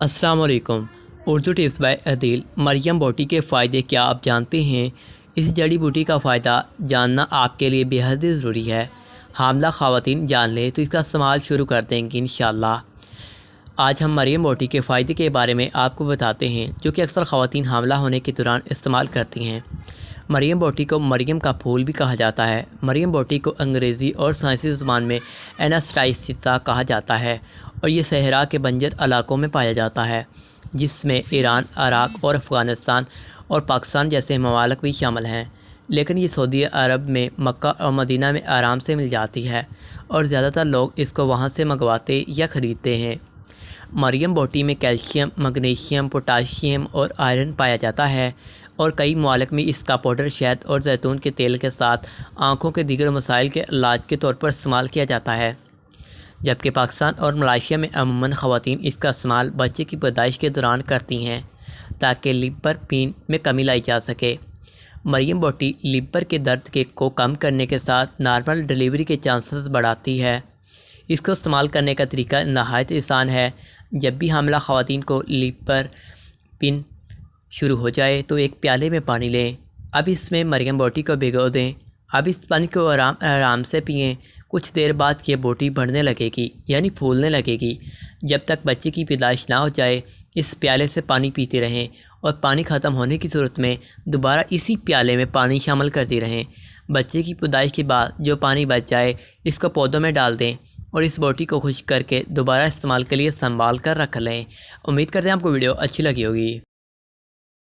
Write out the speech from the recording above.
السلام علیکم۔ Urdu tips by عدیل۔ مریم بوٹی کے فائدے کیا آپ جانتے ہیں؟ اس جڑی بوٹی کا فائدہ جاننا آپ کے لیے بے حد ضروری ہے۔ حاملہ خواتین جان لیں تو اس کا استعمال شروع کر دیں گی انشاءاللہ۔ آج ہم مریم بوٹی کے فائدے کے بارے میں آپ کو بتاتے ہیں، جو کہ اکثر خواتین حاملہ ہونے کے دوران استعمال کرتی ہیں۔ مریم بوٹی کو مریم کا پھول بھی کہا جاتا ہے۔ مریم بوٹی کو انگریزی اور سائنسی زبان میں ایناسٹائسیسا کہا جاتا ہے اور یہ صحرا کے بنجر علاقوں میں پایا جاتا ہے، جس میں ایران، عراق اور افغانستان اور پاکستان جیسے ممالک بھی شامل ہیں، لیکن یہ سعودی عرب میں مکہ اور مدینہ میں آرام سے مل جاتی ہے اور زیادہ تر لوگ اس کو وہاں سے منگواتے یا خریدتے ہیں۔ مریم بوٹی میں کیلشیم، مگنیشیم، پوٹاشیم اور آئرن پایا جاتا ہے اور کئی ممالک میں اس کا پاؤڈر شہد اور زیتون کے تیل کے ساتھ آنکھوں کے دیگر مسائل کے علاج کے طور پر استعمال کیا جاتا ہے، جبکہ پاکستان اور ملائیشیا میں عموماً خواتین اس کا استعمال بچے کی پیدائش کے دوران کرتی ہیں تاکہ لیبر پین میں کمی لائی جا سکے۔ مریم بوٹی لیبر کے درد کو کم کرنے کے ساتھ نارمل ڈلیوری کے چانسز بڑھاتی ہے۔ اس کو استعمال کرنے کا طریقہ نہایت آسان ہے۔ جب بھی حاملہ خواتین کو لیبر پین شروع ہو جائے تو ایک پیالے میں پانی لیں، اب اس میں مریم بوٹی کو بھگو دیں، اب اس پانی کو آرام سے پئیں۔ کچھ دیر بعد یہ بوٹی بڑھنے لگے گی، یعنی پھولنے لگے گی۔ جب تک بچے کی پیدائش نہ ہو جائے اس پیالے سے پانی پیتے رہیں اور پانی ختم ہونے کی صورت میں دوبارہ اسی پیالے میں پانی شامل کرتی رہیں۔ بچے کی پیدائش کے بعد جو پانی بچ جائے اس کو پودوں میں ڈال دیں اور اس بوٹی کو خشک کر کے دوبارہ استعمال کے لیے سنبھال کر رکھ لیں۔ امید کرتے ہیں آپ کو ویڈیو اچھی لگی ہوگی۔